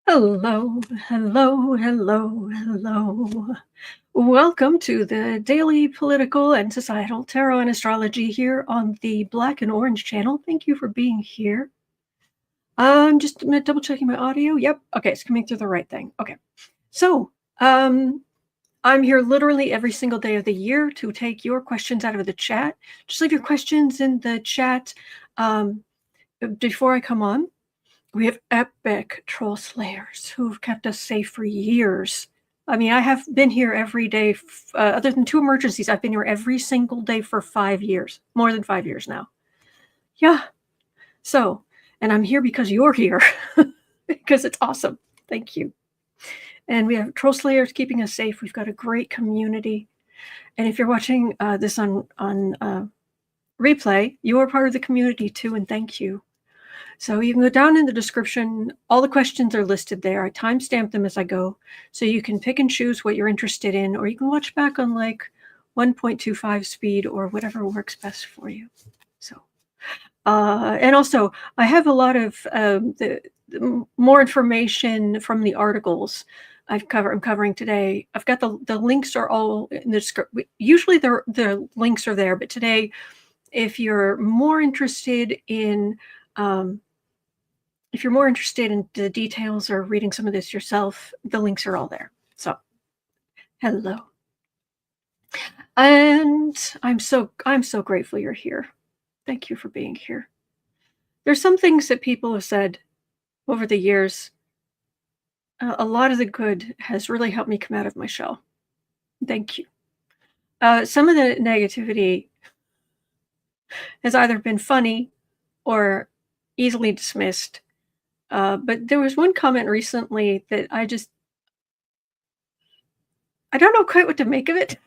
Hello, hello, hello, hello. Welcome to the daily political and societal tarot and astrology here on the Black and Orange channel. Thank you for being here. I'm just double checking my audio. Yep. Okay, it's coming through the right thing. Okay. So, I'm here literally every single day of the year to take your questions out of the chat. Just leave your questions in the chat before I come on. We have epic troll slayers who've kept us safe for years. I mean, I have been here every day, other than 2 emergencies, I've been here every single day for 5 years, more than 5 years now. Yeah. So, and I'm here because you're here, because it's awesome. Thank you. And we have troll slayers keeping us safe. We've got a great community. And if you're watching this on replay, you are part of the community too, and thank you. So you can go down in the description. All the questions are listed there. I timestamp them as I go. So you can pick and choose what you're interested in, or you can watch back on like 1.25 speed or whatever works best for you. So, and also I have a lot of the more information from the articles I'm covering today. I've got the links are all in the script. Usually the links are there, but today, if you're more interested in the details or reading some of this yourself, the links are all there. So, hello. And I'm so grateful you're here. Thank you for being here. There's some things that people have said over the years. A lot of the good has really helped me come out of my shell. Thank you. Some of the negativity has either been funny or easily dismissed. But there was one comment recently that I don't know quite what to make of it.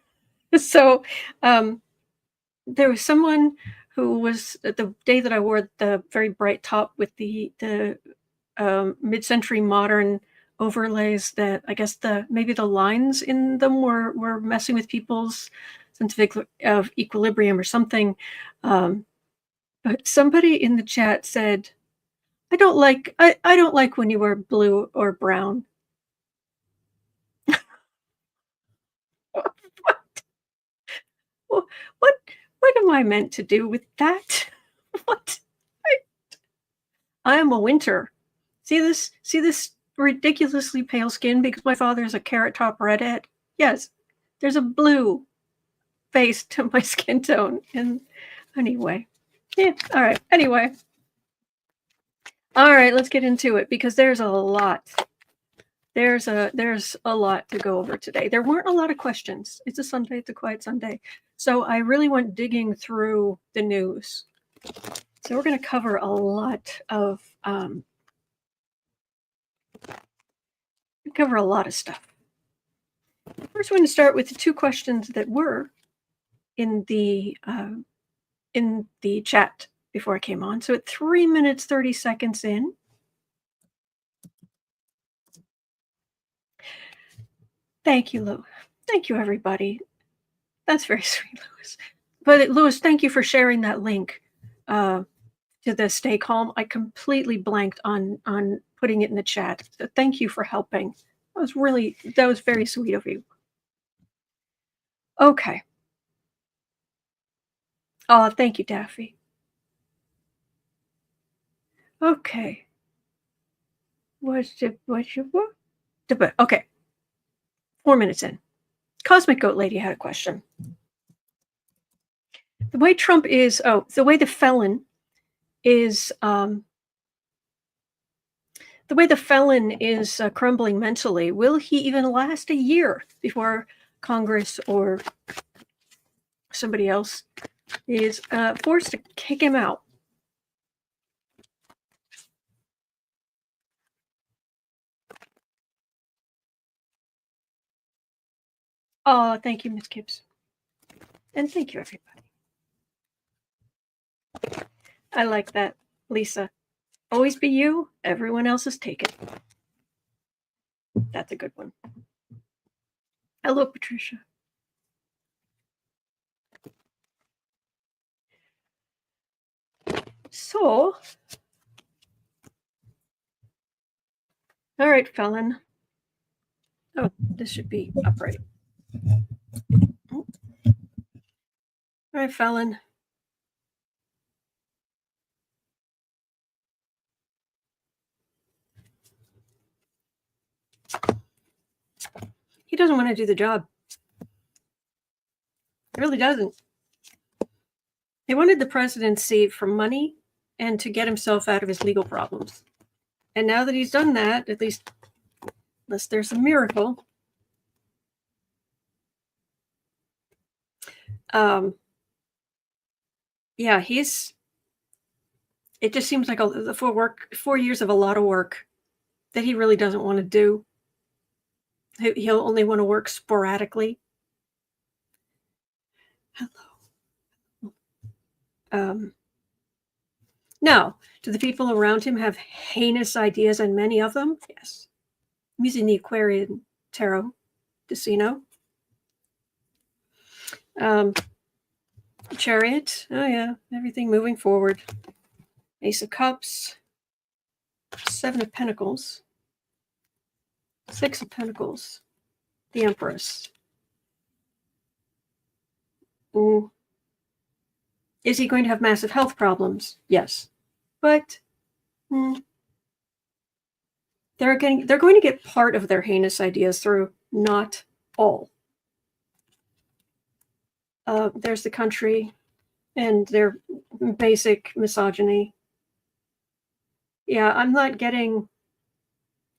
So, there was someone who was the day that I wore the very bright top with the mid-century modern overlays that I guess maybe the lines in them were messing with people's sense of equilibrium or something. But somebody in the chat said, I don't like when you wear blue or brown. What what what am I meant to do with that? What? I am a winter. See this ridiculously pale skin because my father is a carrot top redhead? Yes, there's a blue face to my skin tone. And anyway, yeah, all right. Anyway, all right, let's get into it because there's a lot. There's a lot to go over today. There weren't a lot of questions. It's a Sunday, it's a quiet Sunday. So I really went digging through the news. So we're going to cover a lot of stuff. First, we're going to start with the 2 questions that were in the chat before I came on. So at 3 minutes 30 seconds in, thank you, Lou. Thank you, everybody. That's very sweet, Louis. But Louis, thank you for sharing that link to the Stay Calm. I completely blanked on putting it in the chat. So thank you for helping. That was very sweet of you. Okay. Oh, thank you, Daffy. Okay. Okay. 4 minutes in. Cosmic Goat Lady had a question. The way the way the felon is crumbling mentally, will he even last a year before Congress or somebody else is forced to kick him out? Oh, thank you, Miss Gibbs. And thank you, everybody. I like that, Lisa. Always be you, everyone else is taken. That's a good one. Hello, Patricia. So, All right, Felon. Oh, this should be upright. All right, Felon. He doesn't want to do the job. He really doesn't. He wanted the presidency for money and to get himself out of his legal problems. And now that he's done that, at least, unless there's a miracle, yeah, it just seems like the 4 years of a lot of work that he really doesn't want to do. He'll only want to work sporadically. Hello. Now, do the people around him have heinous ideas, and many of them? Yes. I'm using the Aquarian tarot, just so you know. Chariot. Oh, yeah. Everything moving forward. Ace of Cups. 7 of Pentacles. 6 of Pentacles. The Empress. Ooh. Is he going to have massive health problems? Yes. But they're going to get part of their heinous ideas through, not all. There's the country and their basic misogyny. Yeah, I'm not getting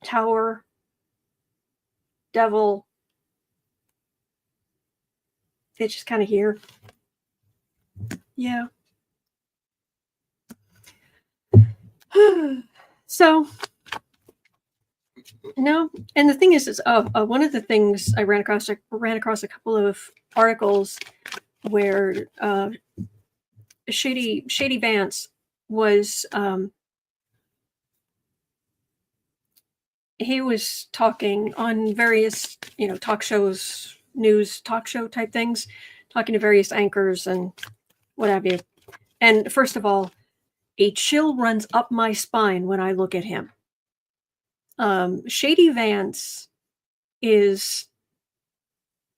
Tower, Devil. It's just kind of here. Yeah. So, no. And the thing is one of the things I ran across a couple of articles where Shady Vance was he was talking on various talk shows, news talk show type things, talking to various anchors and what have you. And first of all, a chill runs up my spine when I look at him. Shady Vance is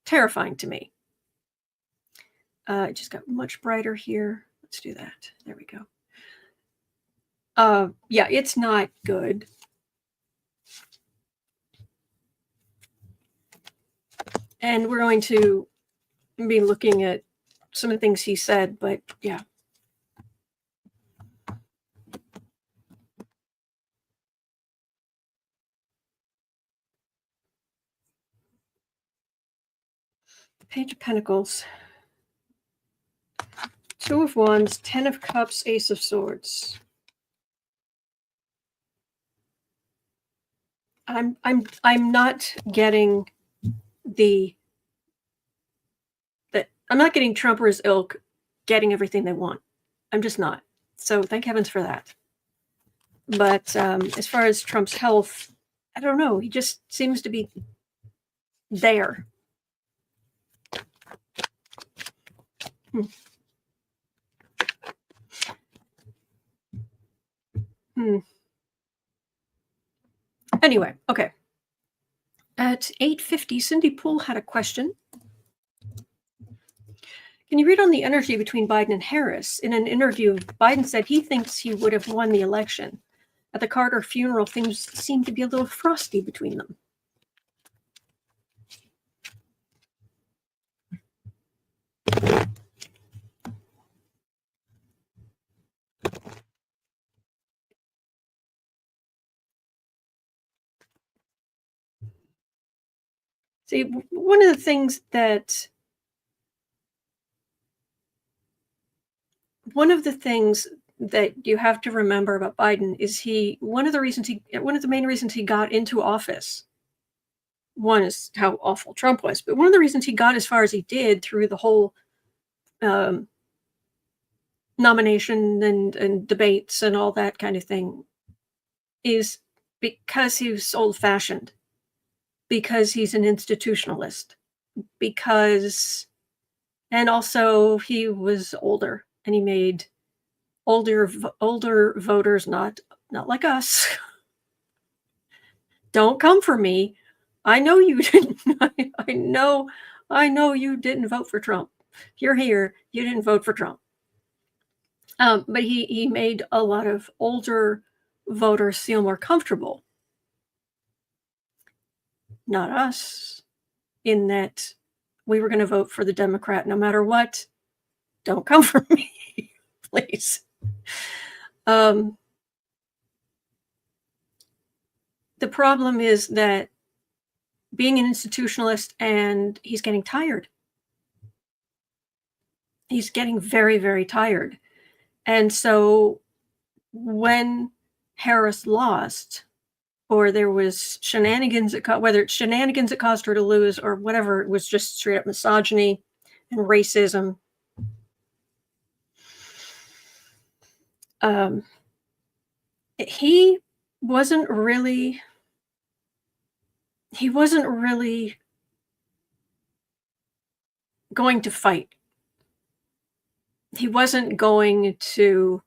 terrifying to me. It just got much brighter here. Let's do that. There we go. Yeah, it's not good. And we're going to be looking at some of the things he said, but yeah. Page of Pentacles. 2 of Wands, 10 of Cups, Ace of Swords. I'm not getting I'm not getting Trump or his ilk getting everything they want. I'm just not. So thank heavens for that. But as far as Trump's health, I don't know. He just seems to be there. Anyway, okay. At 8:50, Cindy Poole had a question. Can you read on the energy between Biden and Harris? In an interview, Biden said he thinks he would have won the election. At the Carter funeral, things seemed to be a little frosty between them. See, one of the things that you have to remember about Biden is one of the main reasons he got into office. One is how awful Trump was, but one of the reasons he got as far as he did through the whole nomination and debates and all that kind of thing is because he was old-fashioned, because he's an institutionalist, and also he was older and he made older voters, not like us, Don't come for me. I know you didn't. I know you didn't vote for Trump. You're here. You didn't vote for Trump. But he made a lot of older voters feel more comfortable. Not us, in that we were going to vote for the Democrat no matter what. Don't come for me, please. The problem is that being an institutionalist, and he's getting tired. He's getting very, very tired. And so when Harris lost, or there was shenanigans, whether it's shenanigans that caused her to lose or whatever, it was just straight up misogyny and racism. He wasn't really going to fight. He wasn't going to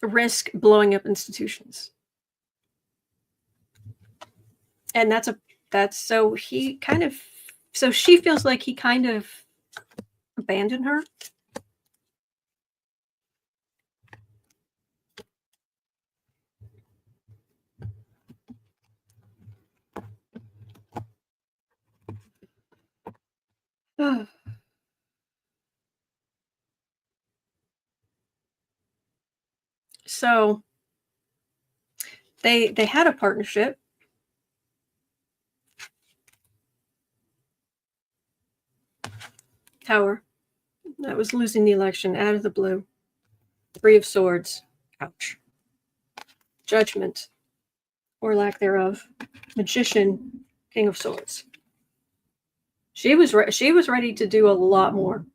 risk blowing up institutions. And so she feels like he kind of abandoned her. So they had a partnership. Tower. That was losing the election out of the blue. Three of Swords. Ouch. Judgment, or lack thereof. Magician. King of Swords. She was ready to do a lot more.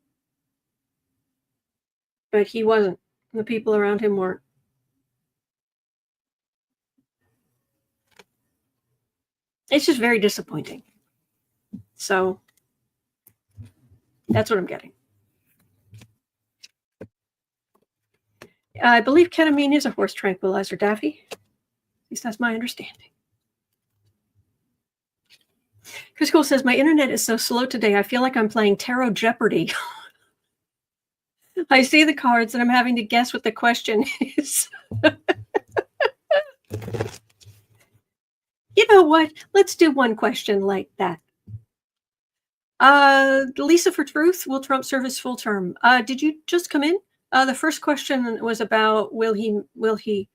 But he wasn't. The people around him weren't. It's just very disappointing. So that's what I'm getting. I believe ketamine is a horse tranquilizer, Daffy. At least that's my understanding. Chris Cole says, my internet is so slow today, I feel like I'm playing tarot Jeopardy. I see the cards and I'm having to guess what the question is. You know what? Let's do one question like that. Lisa for Truth, will Trump serve his full term? Did you just come in? The first question was about will he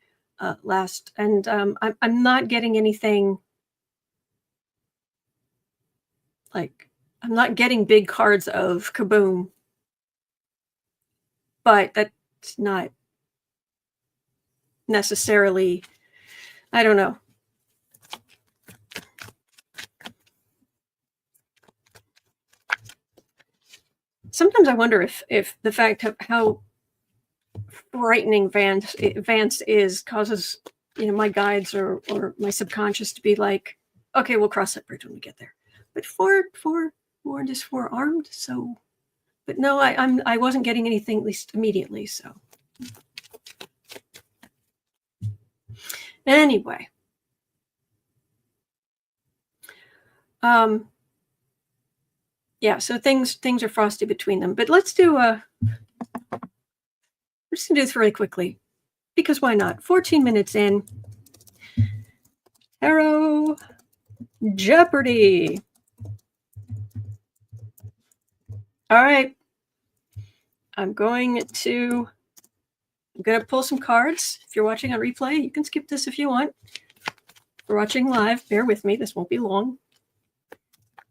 last? And I'm not getting anything like, I'm not getting big cards of kaboom, but that's not necessarily, I don't know. Sometimes I wonder if the fact of how frightening Vance is causes, my guides or my subconscious to be like, okay, we'll cross that bridge when we get there. But four just four-armed, so. But no, I wasn't getting anything, at least immediately. So anyway, yeah. So things are frosty between them. But let's do we're just gonna do this really quickly, because why not? 14 minutes in. Tarot Jeopardy. All right. I'm going to pull some cards. If you're watching on replay, you can skip this if you want. If you're watching live, bear with me. This won't be long.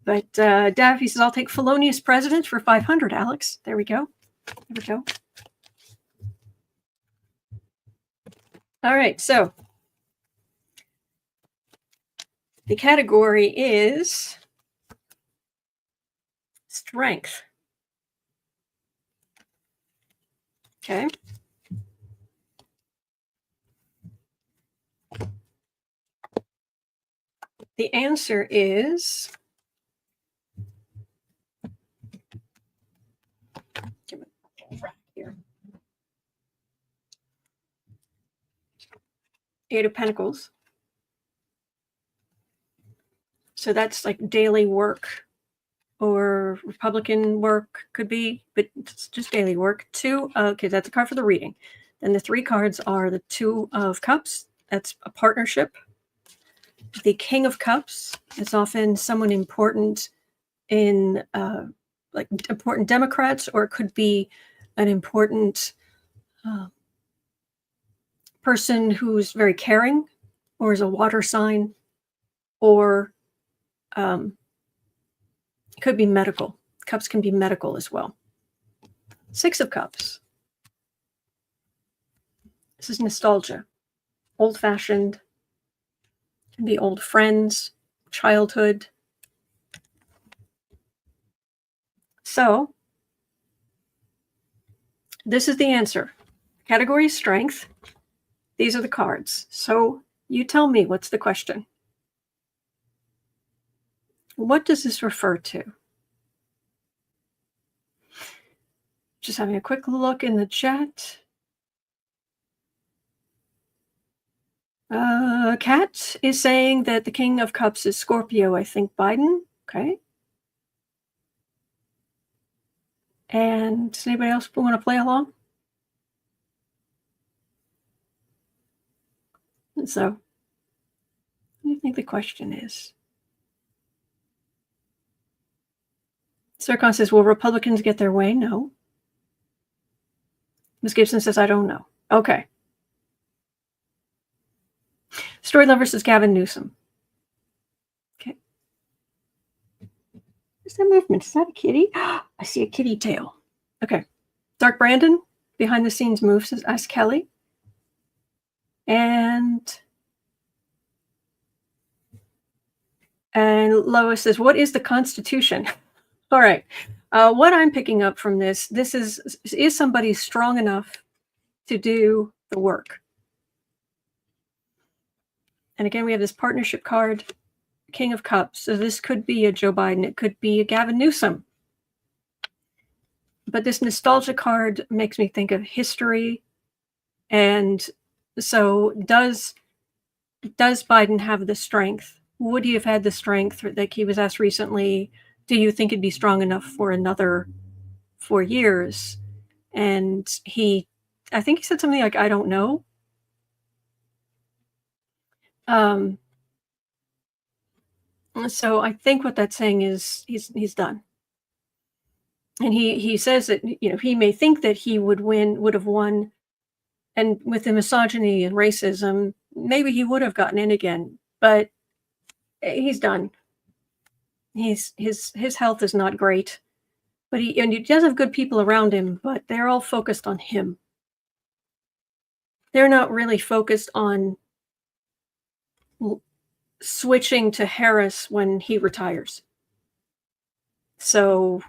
But Daffy says, I'll take felonious president for 500, Alex. There we go. There we go. All right. So the category is strength. Okay. The answer is here. Eight of Pentacles. So that's like daily work or Republican work could be, but it's just daily work. Two, okay, that's a card for the reading. Then the three cards are the Two of Cups. That's a partnership. The King of Cups is often someone important in like important Democrats, or it could be an important person who's very caring, or is a water sign, or it could be medical. Cups can be medical as well. Six of Cups. This is nostalgia, old-fashioned, can be old friends, childhood. So this is the answer. Category strength. These are the cards. So you tell me, what's the question? What does this refer to? Just having a quick look in the chat. Kat is saying that the King of Cups is Scorpio, I think Biden. Okay. And does anybody else want to play along? And so, what do you think the question is? Circon says, will Republicans get their way? No. Ms. Gibson says, I don't know. Okay. Story Lover says Gavin Newsom. Okay. Where's that movement? Is that a kitty? I see a kitty tail. Okay. Dark Brandon, behind the scenes moves, says Ask Kelly. And Lois says, what is the Constitution? All right. What I'm picking up from this is somebody strong enough to do the work. And again, we have this partnership card, King of Cups. So this could be a Joe Biden. It could be a Gavin Newsom. But this nostalgia card makes me think of history. And so does Biden have the strength? Would he have had the strength? Like he was asked recently, do you think it'd be strong enough for another 4 years? And I think he said something like, I don't know. So I think what that's saying is he's done. And he says that, you know, he may think that he would have won, and with the misogyny and racism, maybe he would have gotten in again, but he's done. His health is not great, but he does have good people around him, but they're all focused on him. They're not really focused on switching to Harris when he retires. So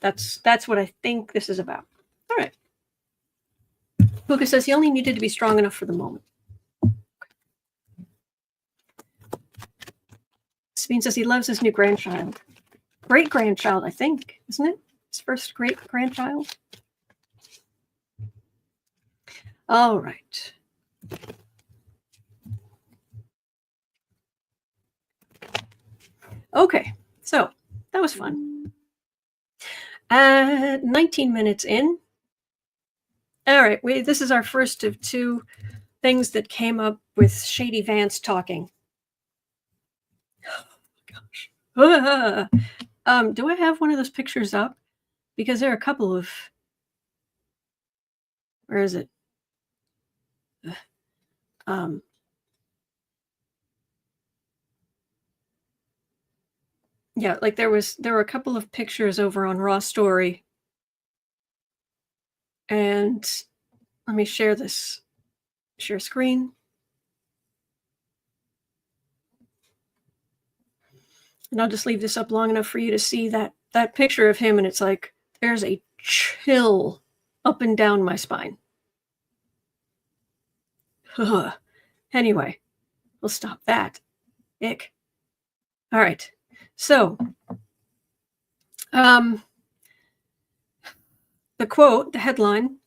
that's what I think this is about. All right. Puka says he only needed to be strong enough for the moment. Sabine says he loves his new grandchild. Great-grandchild, I think, isn't it? His first great-grandchild. All right. Okay, so that was fun. 19 minutes in. All right, this is our first of two things that came up with Shady Vance talking. Oh, gosh. Do I have one of those pictures up? Because there are a couple of... Where is it? Yeah, like there were a couple of pictures over on Raw Story. And let me share this. Share screen. And I'll just leave this up long enough for you to see that picture of him, and it's like there's a chill up and down my spine. Anyway, we'll stop that. Ick. All right. So, the quote, the headline,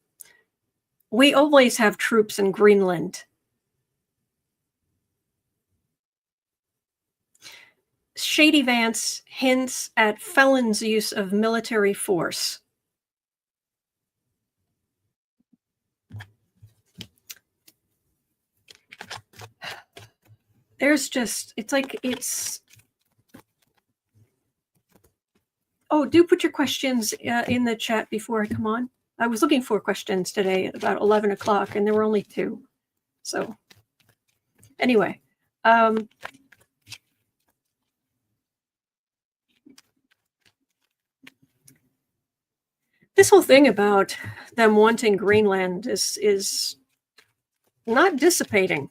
we always have troops in Greenland. Shady Vance hints at Felon's use of military force. There's just, it's. Oh, do put your questions in the chat before I come on. I was looking for questions today at about 11 o'clock, and there were only 2. So, anyway. This whole thing about them wanting Greenland is not dissipating.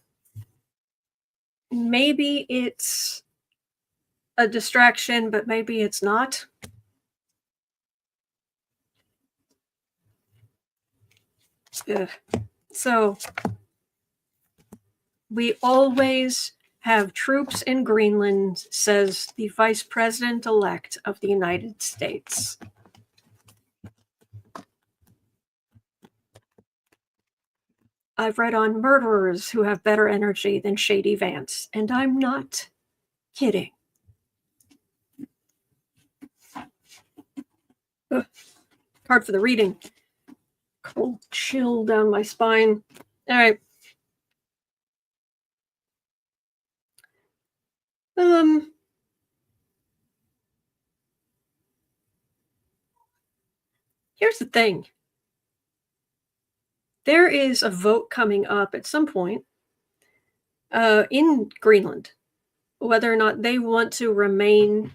Maybe it's a distraction, but maybe it's not. Ugh. So we always have troops in Greenland, says the Vice President-elect of the United States. I've read on murderers who have better energy than Shady Vance, and I'm not kidding. Ugh. Hard for the reading. Cold chill down my spine. All right. Here's the thing. There is a vote coming up at some point in Greenland, whether or not they want to remain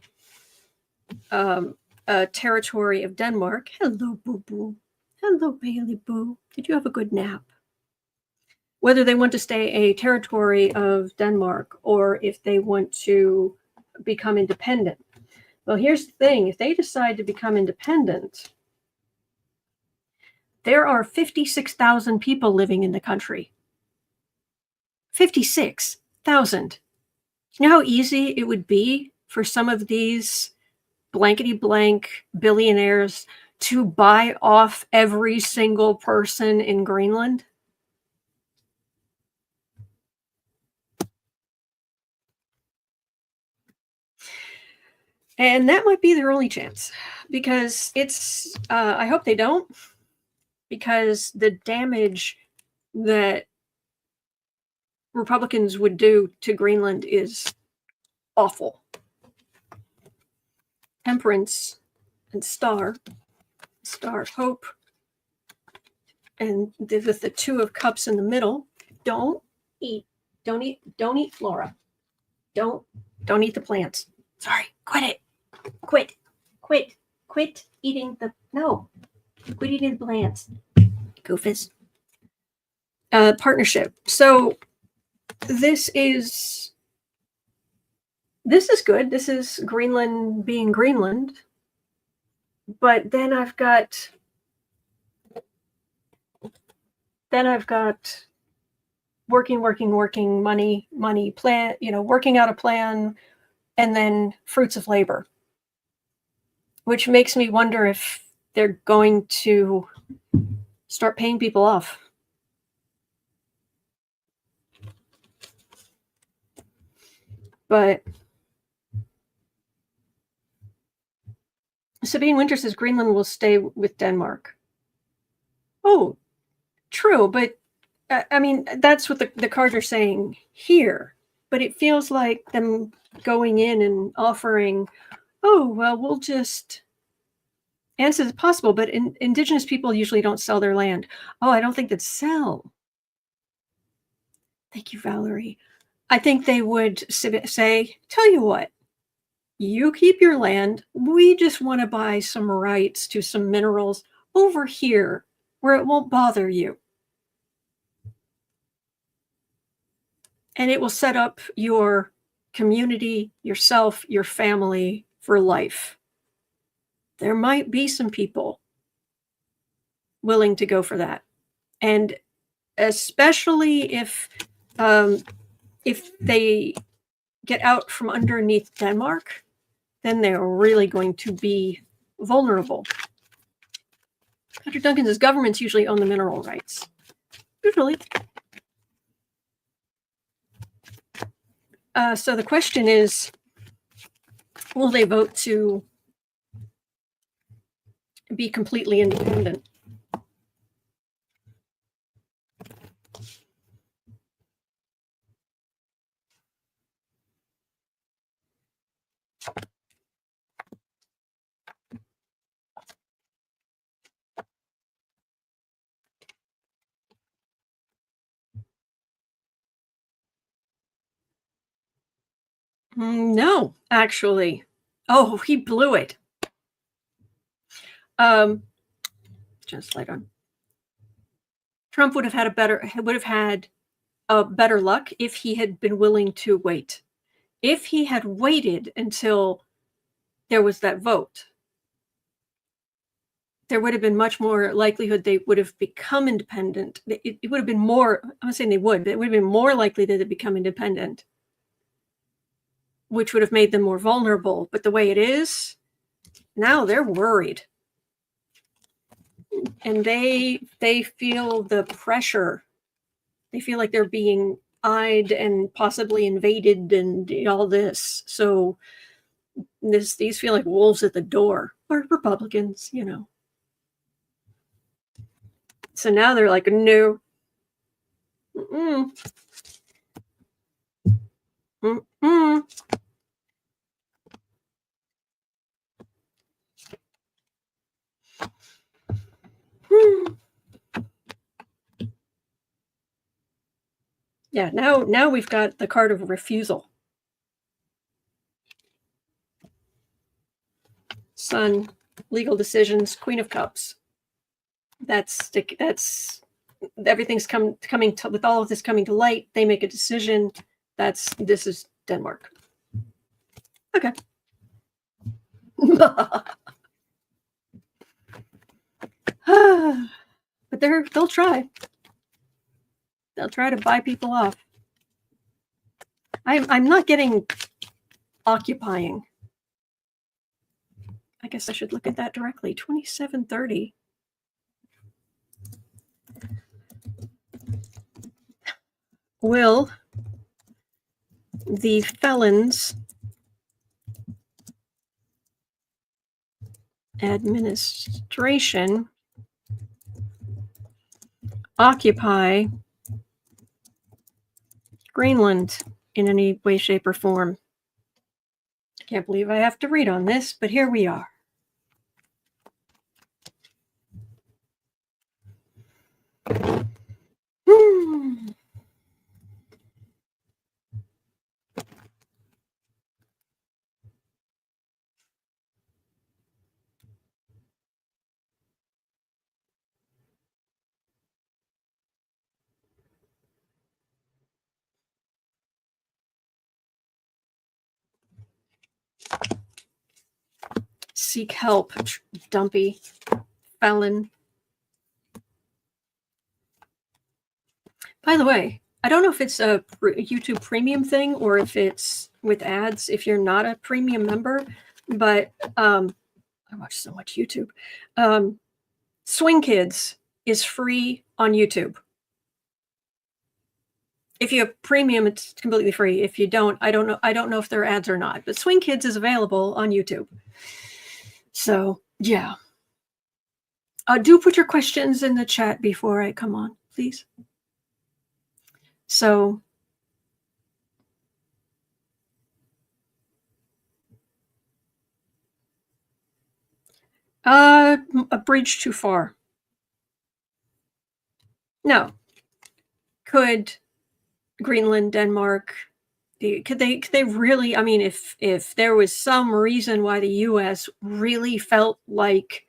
a territory of Denmark. Hello, boo-boo. Hello, Bailey Boo. Did you have a good nap? Whether they want to stay a territory of Denmark or if they want to become independent. Well, here's the thing. If they decide to become independent, there are 56,000 people living in the country. 56,000. You know how easy it would be for some of these blankety-blank billionaires to buy off every single person in Greenland? And that might be their only chance, because it's, I hope they don't, because the damage that Republicans would do to Greenland is awful. Temperance and Star of Hope, and with the 2 of Cups in the middle. Don't eat, Flora. Don't eat the plants. Sorry, quit it. Quit eating the, no. Quit eating the plants. Goofus. Partnership. So this is good. This is Greenland being Greenland. But then I've got working, money, plan, working out a plan, and then fruits of labor, which makes me wonder if they're going to start paying people off. But Sabine Winter says Greenland will stay with Denmark. Oh, true, but I mean, that's what the cards are saying here. But it feels like them going in and offering, oh, well, we'll just... And it's possible, but indigenous people usually don't sell their land. Oh, I don't think they'd sell. Thank you, Valerie. I think they would say, tell you what, you keep your land. We just want to buy some rights to some minerals over here where it won't bother you. And it will set up your community, yourself, your family for life. There might be some people willing to go for that. And especially if they get out from underneath Denmark, then they're really going to be vulnerable. Dr. Duncan says governments usually own the mineral rights. Usually. So the question is, Will they vote to be completely independent? No, actually. Oh, he blew it. Just light on. Trump would have had better luck if he had been willing to wait. If he had waited until there was that vote, there would have been much more likelihood they would have become independent. It would have been more, I'm not saying they would, but it would have been more likely that they'd become independent, which would have made them more vulnerable. But the way it is, now they're worried. And they feel the pressure. They feel like they're being eyed and possibly invaded and all this. So these feel like wolves at the door, or Republicans, you know. So now they're like, no. Mm-mm. Mm-mm. Yeah, now we've got the card of refusal. Sun, legal decisions, Queen of Cups. That's everything's coming to, with all of this coming to light. They make a decision. This is Denmark. Okay. But they'll try. They'll try to buy people off. I'm not getting occupying. I guess I should look at that directly. 2730. Will the felons administration occupy Greenland in any way, shape, or form? Can't believe I have to read on this, but here we are. Seek help, dumpy felon. By the way, I don't know if it's a YouTube premium thing or if it's with ads if you're not a premium member, but I watch so much YouTube. Swing Kids is free on YouTube. If you have premium, it's completely free. If you don't, I don't know if there are ads or not, but Swing Kids is available on YouTube. So yeah. Do put your questions in the chat before I come on, please. So a bridge too far. No. Could Greenland, Denmark, could they really, I mean, if there was some reason why the US really felt like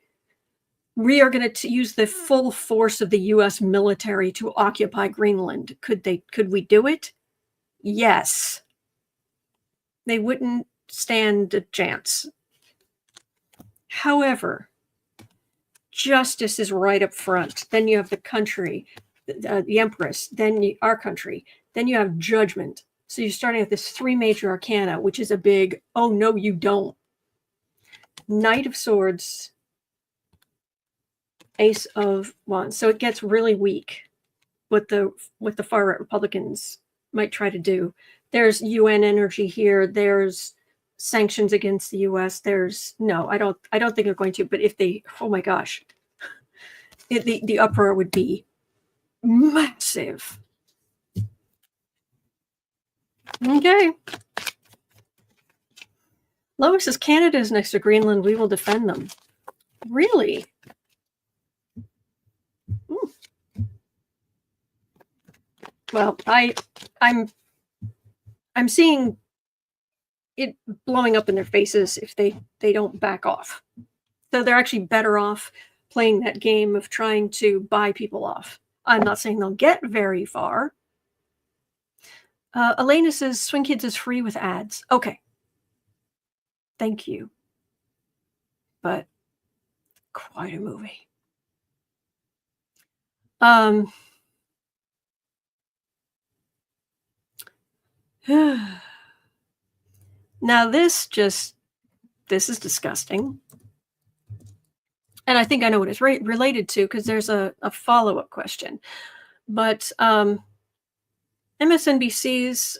we are going to use the full force of the US military to occupy Greenland, could we do it? Yes. They wouldn't stand a chance. However, justice is right up front. Then you have the country, the Empress, then our country, then you have judgment. So you're starting with this 3 major arcana, which is a big, oh no, you don't. Knight of Swords, Ace of Wands. So it gets really weak. What the far right Republicans might try to do. There's UN energy here. There's sanctions against the U.S. I don't think they're going to. But if they, oh my gosh, the uproar would be massive. Okay. Lois says Canada is next to Greenland. We will defend them. Really? Ooh. Well, I'm seeing it blowing up in their faces if they don't back off. So they're actually better off playing that game of trying to buy people off. I'm not saying they'll get very far. Elena says Swing Kids is free with ads. Okay. Thank you. But quite a movie. Now this is disgusting. And I think I know what it's related to because there's a follow-up question. But MSNBC's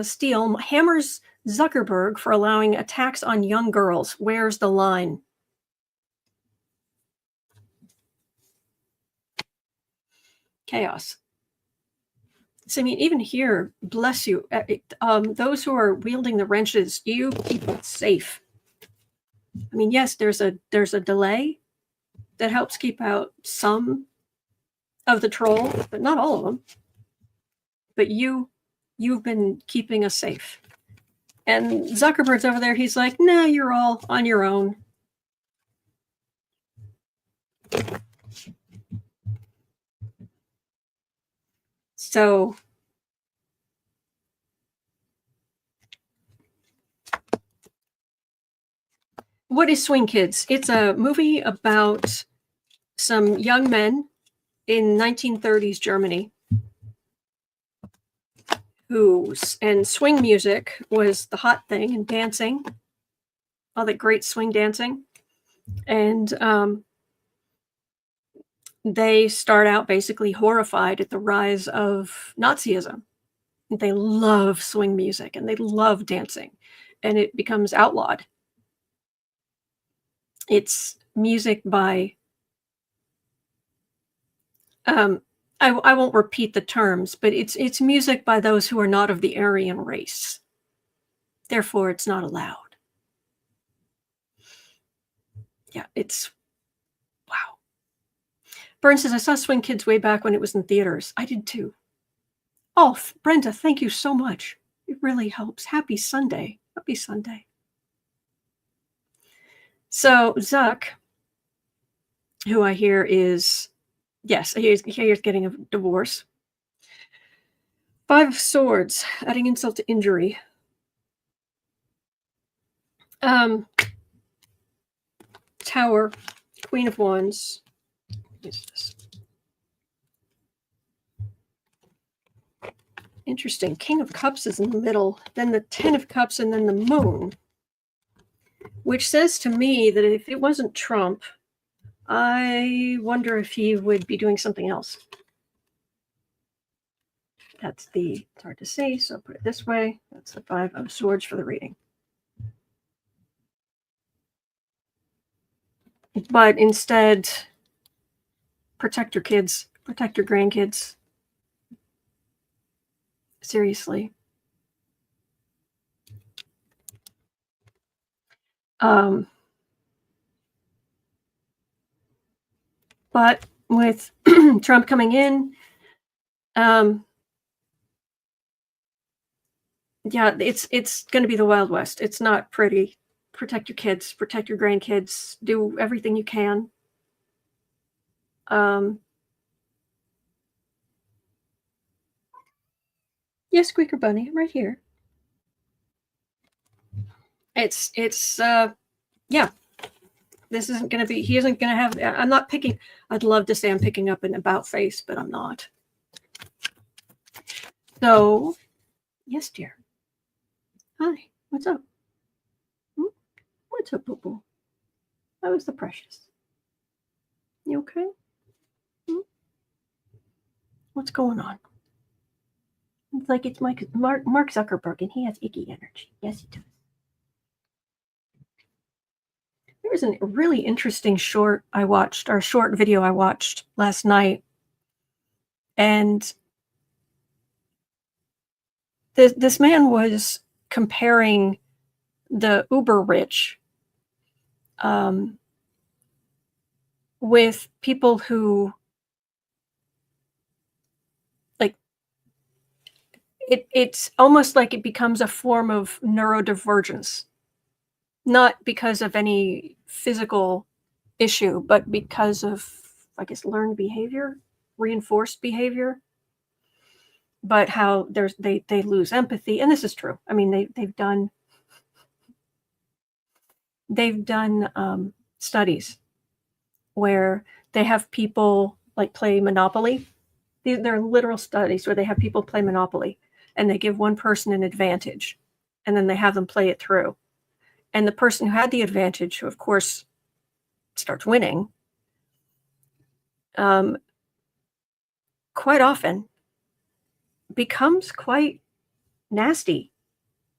Steele hammers Zuckerberg for allowing attacks on young girls. Where's the line? Chaos. So, I mean, even here, bless you, those who are wielding the wrenches, you keep it safe. I mean, yes, there's a delay that helps keep out some of the troll, but not all of them. But you've been keeping us safe. And Zuckerberg's over there. He's like, "No, you're all on your own." So what is Swing Kids? It's a movie about some young men in 1930s Germany and swing music was the hot thing, and dancing, all that great swing dancing. And they start out basically horrified at the rise of Nazism. They love swing music and they love dancing, and it becomes outlawed. It's music by I won't repeat the terms, but it's music by those who are not of the Aryan race. Therefore, it's not allowed. Yeah, it's wow. Burns says, I saw Swing Kids way back when it was in theaters. I did too. Oh, Brenda, thank you so much. It really helps. Happy Sunday. Happy Sunday. So Zuck, who I hear is, yes, he's getting a divorce. 5 of Swords, adding insult to injury. Tower, Queen of Wands. What is this? Interesting. King of Cups is in the middle, then the 10 of Cups, and then the Moon. Which says to me that if it wasn't Trump, I wonder if he would be doing something else. It's hard to see, so I'll put it this way. That's the 5 of Swords for the reading. But instead, protect your kids, protect your grandkids. Seriously. But with Trump coming in, yeah, it's going to be the Wild West. It's not pretty. Protect your kids, protect your grandkids, do everything you can. Yes, Squeaker Bunny, right here. It's yeah. This isn't going to be, he isn't going to have, I'm not picking, I'd love to say I'm picking up an about face, but I'm not. So, yes, dear. Hi, what's up? What's up, boo-boo? How is the precious? You okay? What's going on? It's like it's Mark Zuckerberg, and he has icky energy. Yes, he does. There was a really interesting short video I watched last night. And this man was comparing the uber rich with people who, like, it's almost like it becomes a form of neurodivergence, not because of any physical issue, but because of, I guess, learned behavior, reinforced behavior. But how they lose empathy, and this is true. I mean, they've done studies where they have people like play Monopoly. They're literal studies where they have people play Monopoly, and they give one person an advantage, and then they have them play it through. And the person who had the advantage, who of course starts winning, quite often becomes quite nasty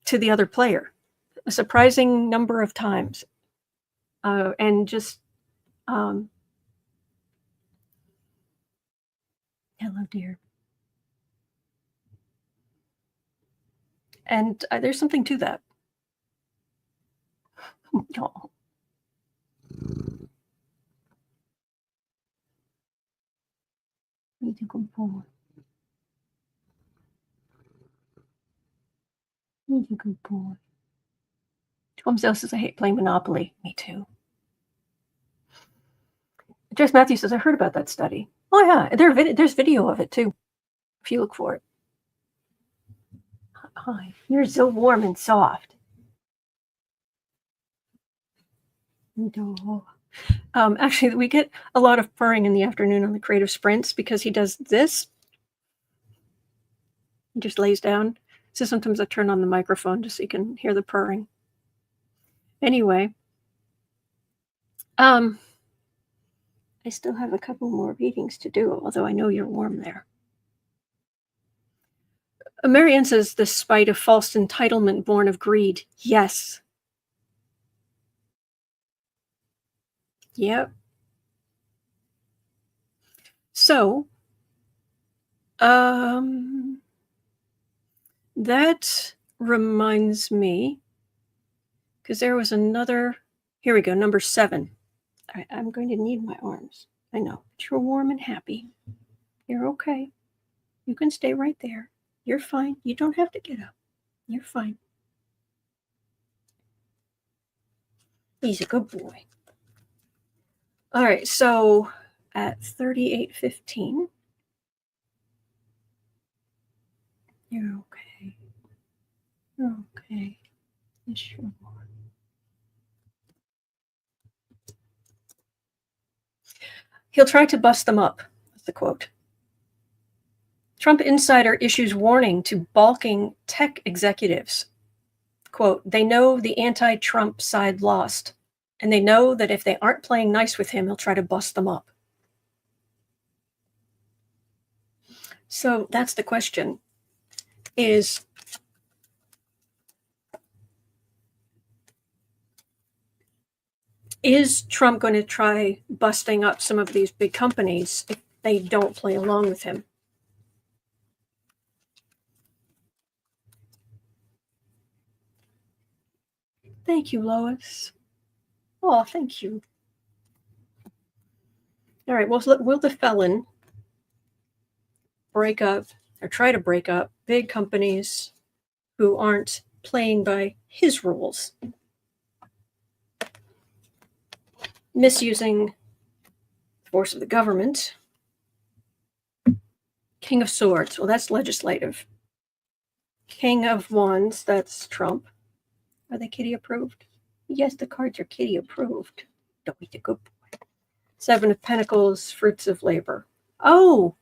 to the other player, a surprising number of times. And just, hello, dear. And there's something to that. Oh. He's a good boy. He's a good boy. Tom Zell says, I hate playing Monopoly. Me too. Jess Matthews says, I heard about that study. Oh, yeah. There's video of it, too, if you look for it. Hi. You're so warm and soft. Actually, we get a lot of purring in the afternoon on the creative sprints because he does this. He just lays down. So sometimes I turn on the microphone just so you can hear the purring. Anyway, I still have a couple more readings to do, although I know you're warm there. Marianne says, the spite of false entitlement born of greed. Yes. Yep. So, that reminds me, because there was another, here we go, number 7. I'm going to need my arms. I know, but you're warm and happy. You're okay. You can stay right there. You're fine. You don't have to get up. You're fine. He's a good boy. All right, so at 38:15, you're okay. You're okay. Yes, you are. He'll try to bust them up, that's the quote. Trump insider issues warning to balking tech executives. Quote, they know the anti-Trump side lost, and they know that if they aren't playing nice with him, he'll try to bust them up. So that's the question, is Trump going to try busting up some of these big companies if they don't play along with him? Thank you, Lois. Oh, thank you. All right, well, will the Felon break up or try to break up big companies who aren't playing by his rules? Misusing the force of the government. King of Swords, well, that's legislative. King of Wands, that's Trump. Are they kitty approved? Yes, the cards are kitty approved. Don't be a good boy. 7 of Pentacles, fruits of labor. Oh,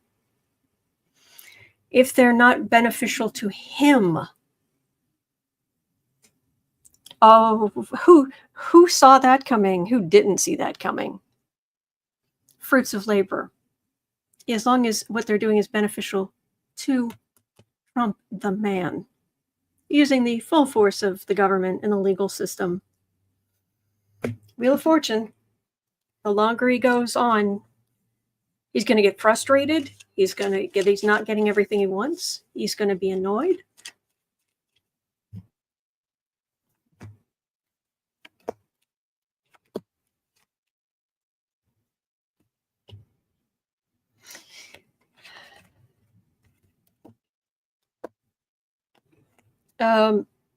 if they're not beneficial to him. Oh, who saw that coming? Who didn't see that coming? Fruits of labor. As long as what they're doing is beneficial to Trump, the man, using the full force of the government and the legal system. Wheel of Fortune. The longer he goes on, he's going to get frustrated. He's not getting everything he wants. He's going to be annoyed.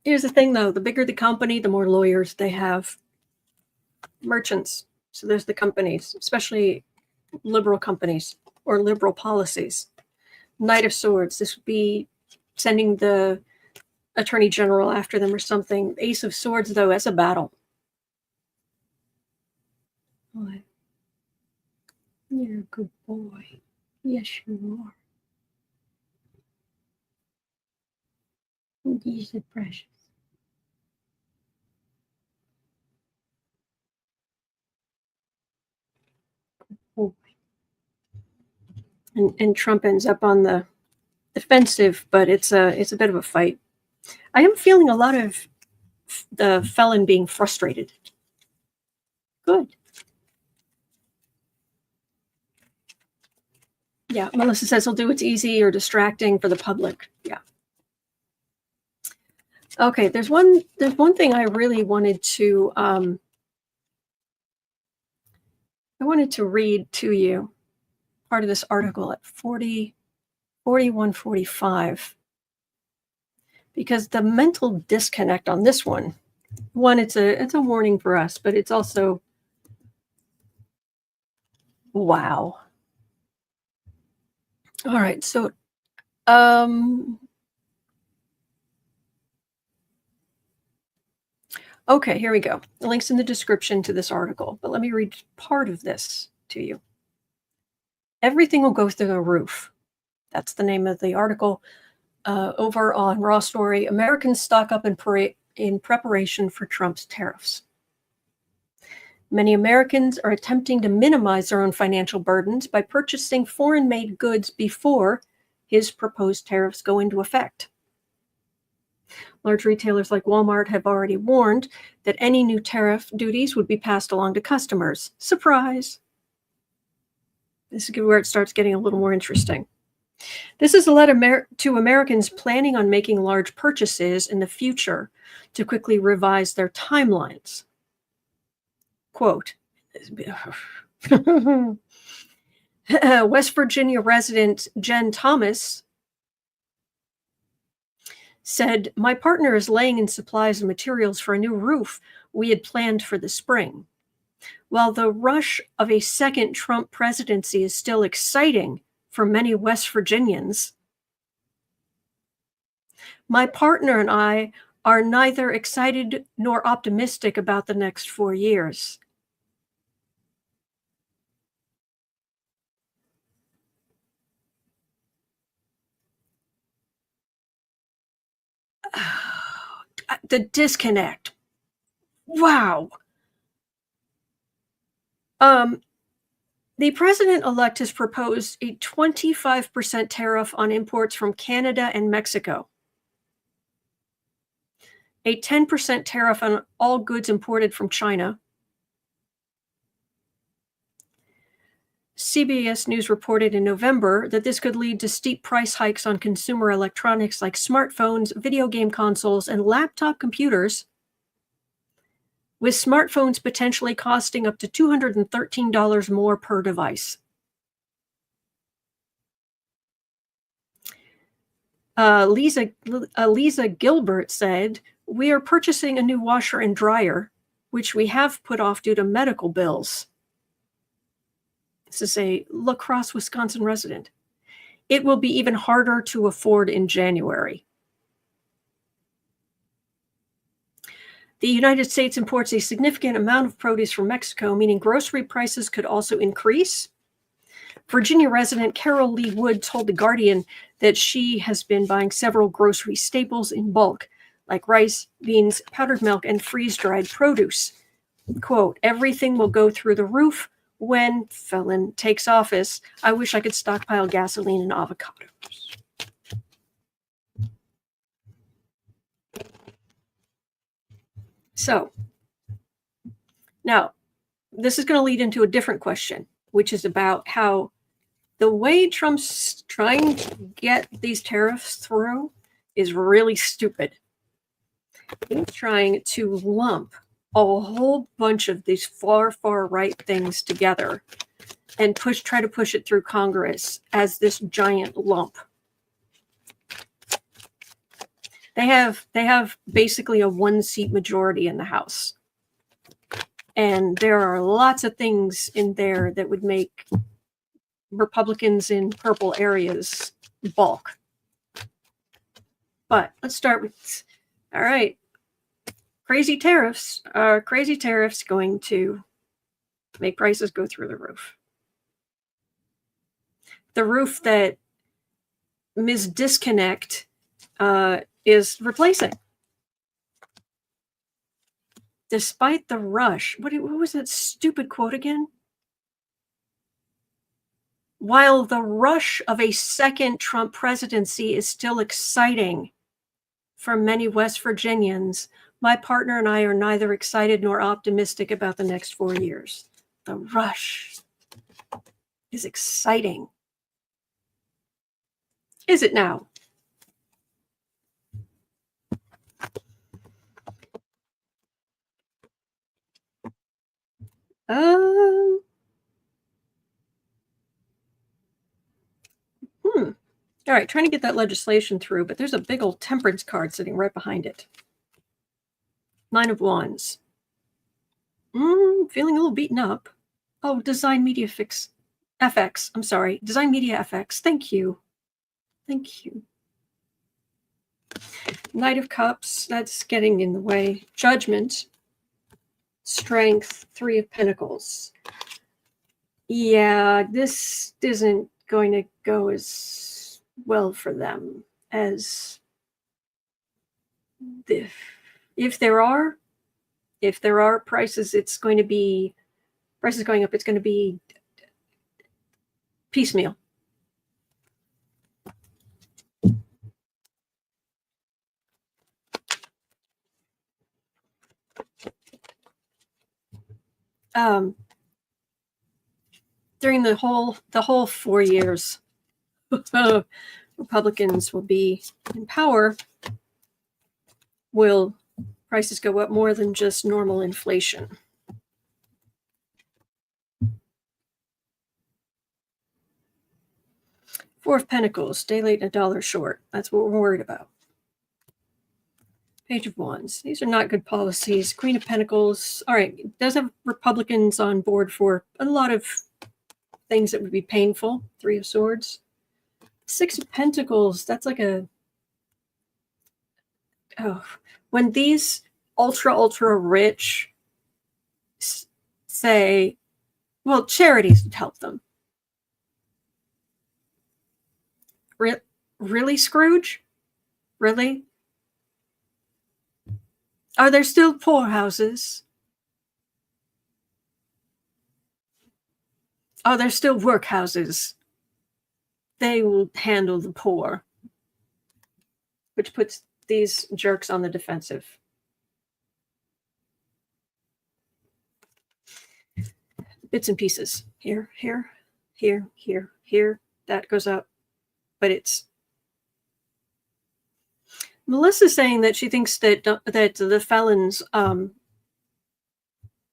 Here's the thing, though. The bigger the company, the more lawyers they have. Merchants. So there's the companies, especially liberal companies or liberal policies. Knight of Swords. This would be sending the Attorney General after them or something. Ace of Swords, though, as a battle. What? You're a good boy. Yes, you are. These are precious. Good boy. And Trump ends up on the defensive, but it's a bit of a fight. I am feeling a lot of the Felon being frustrated. Good. Yeah, Melissa says he'll do what's easy or distracting for the public. Yeah. Okay, there's one thing I really wanted to read to you, part of this article at 41:45, because the mental disconnect on this one, it's a warning for us, but it's also, wow. All right, so okay, here we go. The link's in the description to this article, but let me read part of this to you. Everything will go through the roof. That's the name of the article. Over on Raw Story, Americans stock up in preparation for Trump's tariffs. Many Americans are attempting to minimize their own financial burdens by purchasing foreign-made goods before his proposed tariffs go into effect. Large retailers like Walmart have already warned that any new tariff duties would be passed along to customers. Surprise! This is where it starts getting a little more interesting. This is a letter to Americans planning on making large purchases in the future to quickly revise their timelines. Quote, West Virginia resident Jen Thomas said, "My partner is laying in supplies and materials for a new roof we had planned for the spring. While the rush of a second Trump presidency is still exciting for many West Virginians, my partner and I are neither excited nor optimistic about the next 4 years." The disconnect. Wow. The president-elect has proposed a 25% tariff on imports from Canada and Mexico, a 10% tariff on all goods imported from China. CBS News reported in November that this could lead to steep price hikes on consumer electronics like smartphones, video game consoles, and laptop computers, with smartphones potentially costing up to $213 more per device. Lisa Gilbert said, "We are purchasing a new washer and dryer, which we have put off due to medical bills." This is a La Crosse, Wisconsin resident. "It will be even harder to afford in January." The United States imports a significant amount of produce from Mexico, meaning grocery prices could also increase. Virginia resident Carol Lee Wood told The Guardian that she has been buying several grocery staples in bulk, like rice, beans, powdered milk, and freeze-dried produce. Quote, "Everything will go through the roof when Felon takes office. I wish I could stockpile gasoline and avocados." So, Now, this is going to lead into a different question, which is about how the way Trump's trying to get these tariffs through is really stupid. He's trying to lump a whole bunch of these far, far right things together and try to push it through Congress as this giant lump. They have basically a 1-seat majority in the House. And there are lots of things in there that would make Republicans in purple areas balk. But let's start with, all right, crazy tariffs. Are crazy tariffs going to make prices go through the roof? The roof that Ms. Disconnect is replacing. Despite the rush, what was that stupid quote again? While the rush of a second Trump presidency is still exciting for many West Virginians, my partner and I are neither excited nor optimistic about the next 4 years. The rush is exciting. Is it now? All right, trying to get that legislation through, but there's a big old temperance card sitting right behind it. 9 of Wands. Feeling a little beaten up. Oh, Design Media FX. I'm sorry. Design Media FX. Thank you. Thank you. Knight of Cups. That's getting in the way. Judgment. Strength. 3 of Pentacles. Yeah, this isn't going to go as well for them as if there are prices, it's going to be prices going up. It's going to be piecemeal. During the whole 4 years Republicans will be in power, will prices go up more than just normal inflation? Four of Pentacles, day late and $1 short. That's what we're worried about. Page of Wands. These are not good policies. Queen of Pentacles. All right, it does have Republicans on board for a lot of things that would be painful. 3 of Swords. 6 of Pentacles. That's like when these ultra rich say, well, charities would help them. Really, Scrooge? Really? Are there still poorhouses? Are there still workhouses? They will handle the poor, which puts these jerks on the defensive. Bits and pieces. Here. That goes up. But it's Melissa's saying that she thinks that the Felon's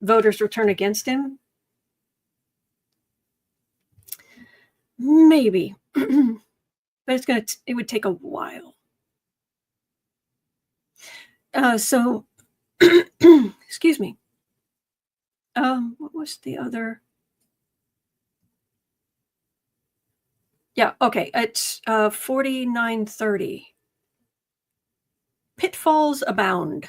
voters return against him. Maybe. But it would take a while. So excuse me. What was the other? Yeah, okay. It's 4930. Pitfalls abound.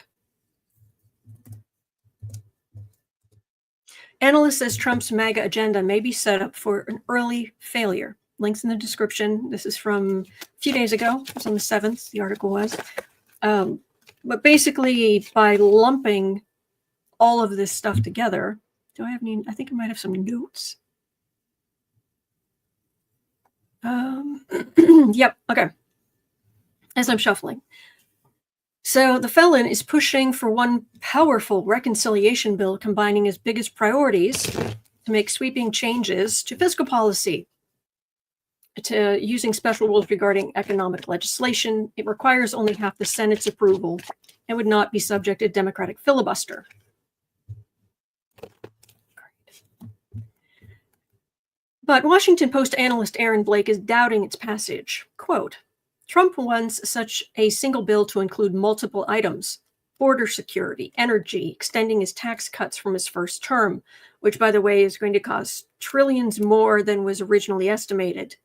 Analyst says Trump's MAGA agenda may be set up for an early failure. Links in the description. This is from a few days ago. It was on the 7th, the article was. But basically, by lumping all of this stuff together, do I have any? I think I might have some notes. Yep, okay. As I'm shuffling. So the Felon is pushing for one powerful reconciliation bill combining his biggest priorities to make sweeping changes to fiscal policy. To using special rules regarding economic legislation, it requires only half the Senate's approval and would not be subject to Democratic filibuster. But Washington Post analyst Aaron Blake is doubting its passage. Quote, Trump wants such a single bill to include multiple items, border security, energy, extending his tax cuts from his first term, which, by the way, is going to cost trillions more than was originally estimated.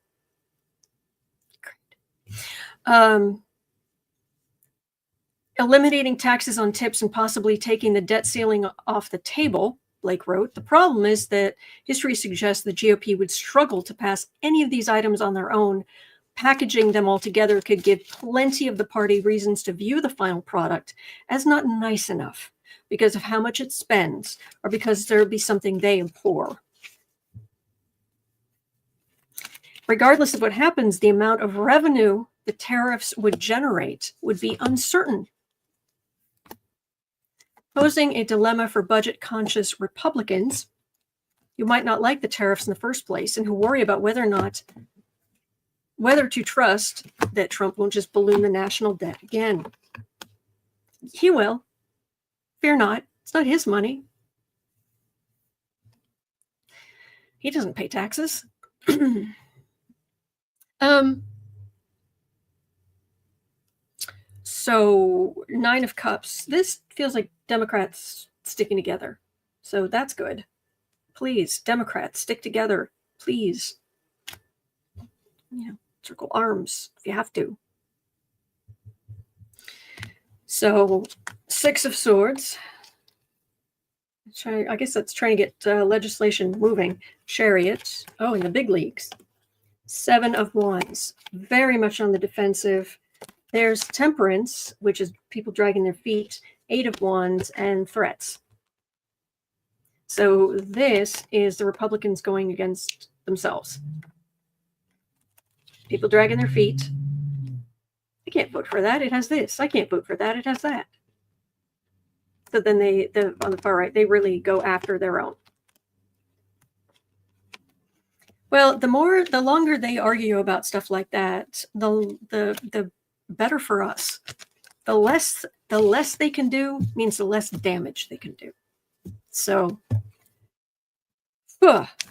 Eliminating taxes on tips and possibly taking the debt ceiling off the table, Blake wrote. The problem is that history suggests the GOP would struggle to pass any of these items on their own. Packaging them all together could give plenty of the party reasons to view the final product as not nice enough because of how much it spends or because there would be something they abhor. Regardless of what happens, the amount of revenue the tariffs would generate would be uncertain, posing a dilemma for budget-conscious Republicans who might not like the tariffs in the first place and who worry about whether to trust that Trump won't just balloon the national debt again. He will. Fear not. It's not his money. He doesn't pay taxes. So 9 of Cups. This feels like Democrats sticking together. So that's good. Please, Democrats, stick together. Please. Circle arms if you have to. So 6 of Swords. I guess that's trying to get legislation moving. Chariot. Oh, in the big leagues. 7 of Wands. Very much on the defensive. There's Temperance, which is people dragging their feet. 8 of Wands and threats. So this is the Republicans going against themselves. People dragging their feet. I can't vote for that. It has this. I can't vote for that. It has that. So then on the far right, they really go after their own. Well, the longer they argue about stuff like that, the better for us. The less they can do means the less damage they can do. So,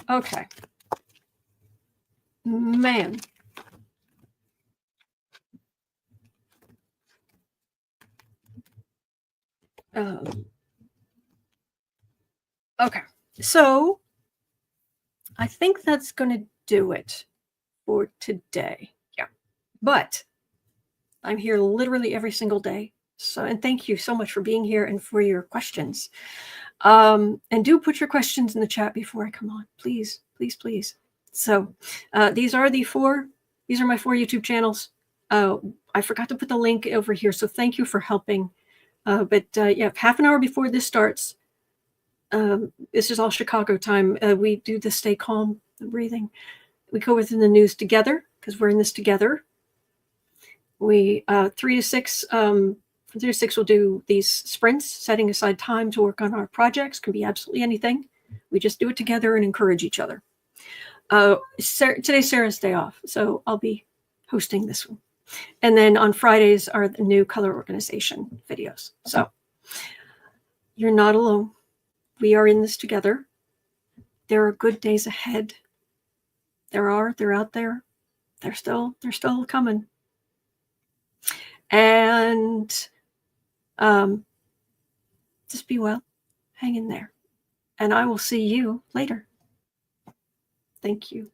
okay. Man. Okay, so I think that's going to do it for today. Yeah, but I'm here literally every single day. So, and thank you so much for being here and for your questions. And do put your questions in the chat before I come on, please, please, please. So, these are my 4 YouTube channels. I forgot to put the link over here, so thank you for helping. But yeah, half an hour before this starts, this is all Chicago time. We do the stay calm, the breathing. We go within the news together because we're in this together. We 3 to 6. 3 to 6 will do these sprints, setting aside time to work on our projects. Can be absolutely anything. We just do it together and encourage each other. Today's Sarah's day off, so I'll be hosting this one. And then on Fridays are the new color organization videos. So you're not alone. We are in this together. There are good days ahead. They're out there. They're still coming. And just be well. Hang in there. And I will see you later. Thank you.